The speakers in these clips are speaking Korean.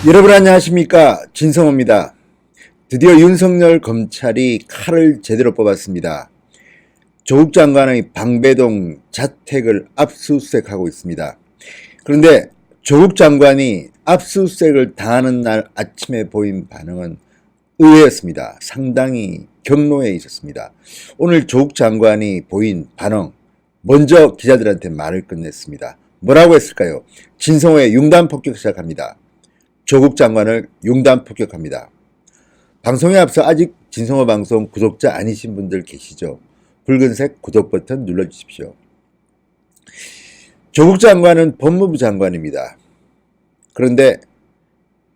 여러분 안녕하십니까, 진성호입니다. 드디어 윤석열 검찰이 칼을 제대로 뽑았습니다. 조국 장관의 방배동 자택을 압수수색하고 있습니다. 그런데 조국 장관이 압수수색을 당하는 날 아침에 보인 반응은 의외였습니다. 상당히 격노해 있었습니다. 오늘 조국 장관이 보인 반응, 먼저 기자들한테 말을 끝냈습니다. 뭐라고 했을까요? 진성호의 융단 폭격 시작합니다. 조국 장관을 융단 폭격합니다. 방송에 앞서 아직 진성호 방송 구독자 아니신 분들 계시죠? 붉은색 구독 버튼 눌러주십시오. 조국 장관은 법무부 장관입니다. 그런데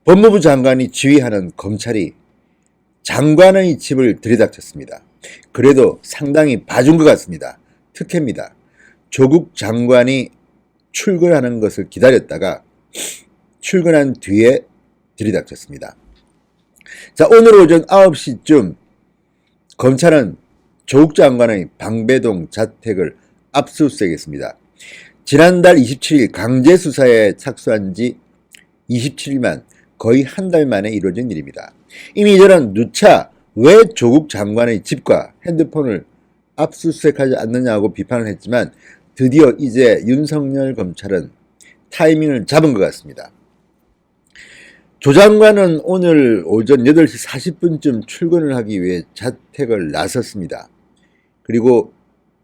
법무부 장관이 지휘하는 검찰이 장관의 집을 들이닥쳤습니다. 그래도 상당히 봐준 것 같습니다. 특혜입니다. 조국 장관이 출근하는 것을 기다렸다가 출근한 뒤에 들이닥쳤습니다. 자, 오늘 오전 9시쯤 검찰은 조국 장관의 방배동 자택을 압수수색했습니다. 지난달 27일 강제수사에 착수한 지 27일만, 거의 한 달 만에 이루어진 일입니다. 이미 저는 누차 왜 조국 장관의 집과 핸드폰을 압수수색하지 않느냐고 비판을 했지만 드디어 이제 윤석열 검찰은 타이밍을 잡은 것 같습니다. 조 장관은 오늘 오전 8시 40분쯤 출근을 하기 위해 자택을 나섰습니다. 그리고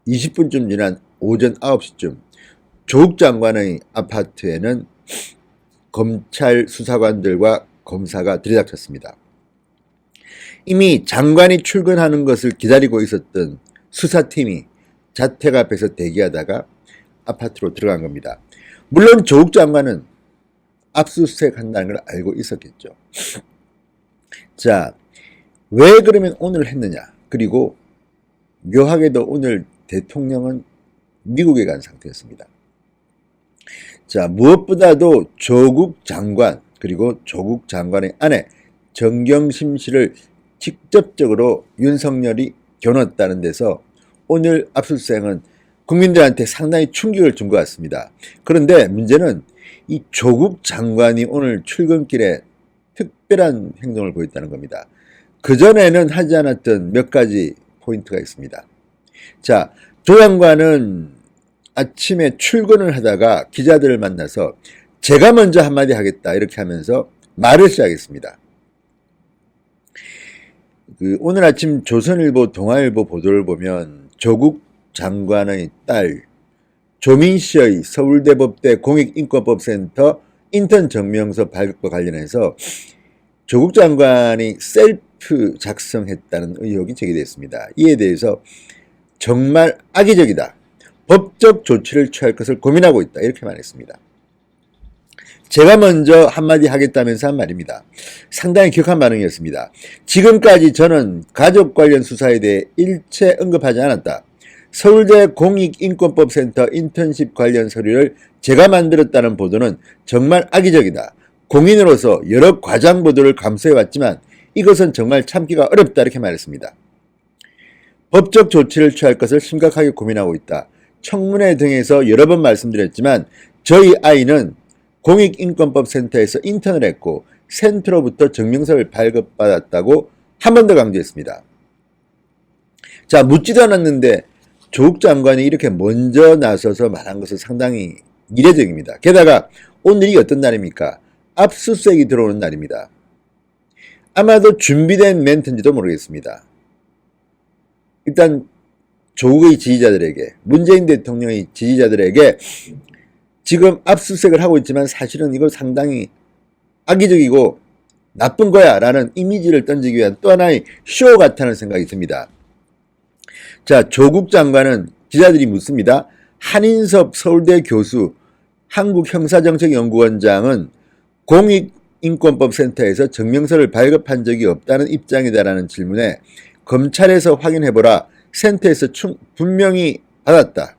20분쯤 지난 오전 9시쯤 조국 장관의 아파트에는 검찰 수사관들과 검사가 들이닥쳤습니다. 이미 장관이 출근하는 것을 기다리고 있었던 수사팀이 자택 앞에서 대기하다가 아파트로 들어간 겁니다. 물론 조국 장관은 압수수색 한다는 걸 알고 있었겠죠. 자, 왜 그러면 오늘 했느냐? 그리고 묘하게도 오늘 대통령은 미국에 간 상태였습니다. 자, 무엇보다도 조국 장관, 그리고 조국 장관의 아내 정경심 씨를 직접적으로 윤석열이 겨눴다는 데서 오늘 압수수색은 국민들한테 상당히 충격을 준 것 같습니다. 그런데 문제는 이 조국 장관이 오늘 출근길에 특별한 행동을 보였다는 겁니다. 그전에는 하지 않았던 몇 가지 포인트가 있습니다. 자, 조 장관은 아침에 출근을 하다가 기자들을 만나서 제가 먼저 한마디 하겠다 이렇게 하면서 말을 시작했습니다. 오늘 아침 조선일보, 동아일보 보도를 보면 조국 장관의 딸 조민 씨의 서울대법대 공익인권법센터 인턴 증명서 발급과 관련해서 조국 장관이 셀프 작성했다는 의혹이 제기됐습니다. 이에 대해서 정말 악의적이다, 법적 조치를 취할 것을 고민하고 있다, 이렇게 말했습니다. 제가 먼저 한마디 하겠다면서 한 말입니다. 상당히 격한 반응이었습니다. 지금까지 저는 가족 관련 수사에 대해 일체 언급하지 않았다. 서울대 공익인권법센터 인턴십 관련 서류를 제가 만들었다는 보도는 정말 악의적이다. 공인으로서 여러 과장 보도를 감수해왔지만 이것은 정말 참기가 어렵다, 이렇게 말했습니다. 법적 조치를 취할 것을 심각하게 고민하고 있다. 청문회 등에서 여러 번 말씀드렸지만 저희 아이는 공익인권법센터에서 인턴을 했고 센터로부터 증명서를 발급받았다고 한 번 더 강조했습니다. 자, 묻지도 않았는데 조국 장관이 이렇게 먼저 나서서 말한 것은 상당히 이례적입니다. 게다가 오늘이 어떤 날입니까? 압수수색이 들어오는 날입니다. 아마도 준비된 멘트인지도 모르겠습니다. 일단 조국의 지지자들에게, 문재인 대통령의 지지자들에게 지금 압수수색을 하고 있지만 사실은 이거 상당히 악의적이고 나쁜 거야 라는 이미지를 던지기 위한 또 하나의 쇼 같다는 생각이 듭니다. 자, 조국 장관은 기자들이 묻습니다. 한인섭 서울대 교수, 한국형사정책연구원장은 공익인권법센터에서 증명서를 발급한 적이 없다는 입장이다라는 질문에 검찰에서 확인해보라, 센터에서 분명히 받았다.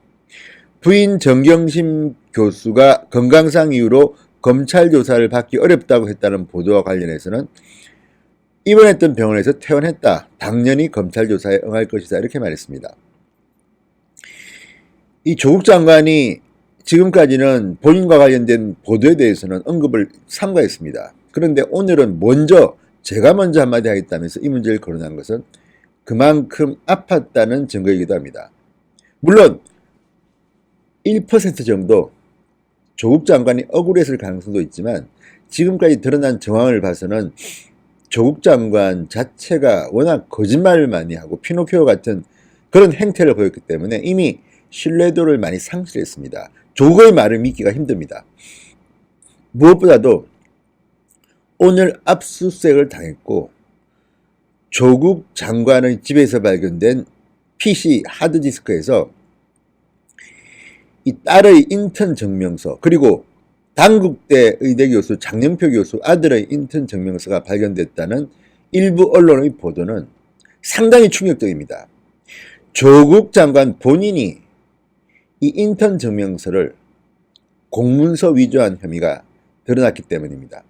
부인 정경심 교수가 건강상 이유로 검찰 조사를 받기 어렵다고 했다는 보도와 관련해서는 입원했던 병원에서 퇴원했다. 당연히 검찰 조사에 응할 것이다, 이렇게 말했습니다. 이 조국 장관이 지금까지는 본인과 관련된 보도에 대해서는 언급을 삼가했습니다. 그런데 오늘은 제가 먼저 한마디 하겠다면서 이 문제를 거론한 것은 그만큼 아팠다는 증거이기도 합니다. 물론 1% 정도 조국 장관이 억울했을 가능성도 있지만 지금까지 드러난 정황을 봐서는 조국 장관 자체가 워낙 거짓말을 많이 하고 피노키오 같은 그런 행태를 보였기 때문에 이미 신뢰도를 많이 상실했습니다. 조국의 말을 믿기가 힘듭니다. 무엇보다도 오늘 압수수색을 당했고 조국 장관의 집에서 발견된 PC 하드디스크에서 이 딸의 인턴 증명서 그리고 단국대 의대 교수 장영표 교수 아들의 인턴 증명서가 발견됐다는 일부 언론의 보도는 상당히 충격적입니다. 조국 장관 본인이 이 인턴 증명서를 공문서 위조한 혐의가 드러났기 때문입니다.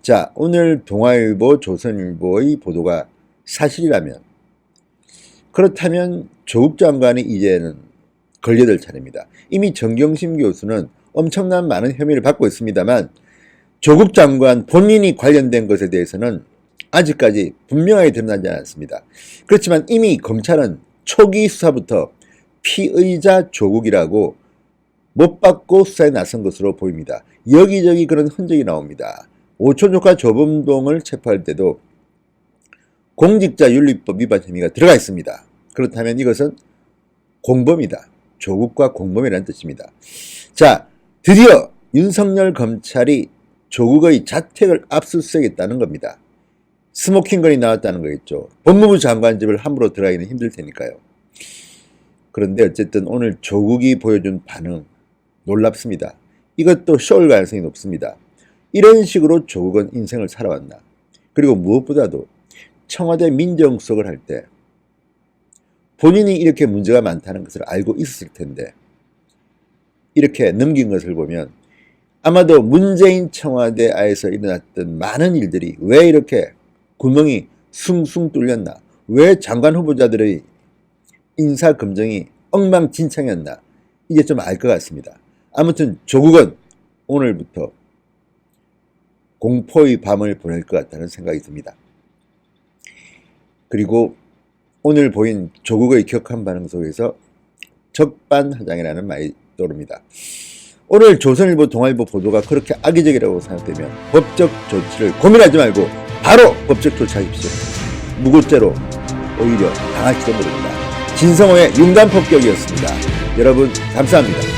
자, 오늘 동아일보, 조선일보의 보도가 사실이라면 그렇다면 조국 장관이 이제는 걸려들 차례입니다. 이미 정경심 교수는 엄청난 많은 혐의를 받고 있습니다만 조국 장관 본인이 관련된 것에 대해서는 아직까지 분명하게 드러나지 않았습니다. 그렇지만 이미 검찰은 초기 수사부터 피의자 조국이라고 못 받고 수사에 나선 것으로 보입니다. 여기저기 그런 흔적이 나옵니다. 오촌 조카 조범동을 체포할 때도 공직자윤리법 위반 혐의가 들어가 있습니다. 그렇다면 이것은 공범이다. 조국과 공범이라는 뜻입니다. 자, 드디어 윤석열 검찰이 조국의 자택을 압수수색했다는 겁니다. 스모킹건이 나왔다는 거겠죠. 법무부 장관 집을 함부로 들어가기는 힘들 테니까요. 그런데 어쨌든 오늘 조국이 보여준 반응 놀랍습니다. 이것도 쇼일 가능성이 높습니다. 이런 식으로 조국은 인생을 살아왔나. 그리고 무엇보다도 청와대 민정수석을 할 때 본인이 이렇게 문제가 많다는 것을 알고 있었을 텐데 이렇게 넘긴 것을 보면 아마도 문재인 청와대에서 일어났던 많은 일들이 왜 이렇게 구멍이 숭숭 뚫렸나, 왜 장관 후보자들의 인사검증이 엉망진창이었나, 이제 좀 알 것 같습니다. 아무튼 조국은 오늘부터 공포의 밤을 보낼 것 같다는 생각이 듭니다. 그리고 오늘 보인 조국의 격한 반응 속에서 적반하장이라는 말이 떠오릅니다. 오늘 조선일보, 동아일보 보도가 그렇게 악의적이라고 생각되면 법적 조치를 고민하지 말고 바로 법적 조치하십시오. 무고죄로 오히려 당할지도 모릅니다. 진성호의 윤간 폭격이었습니다. 여러분 감사합니다.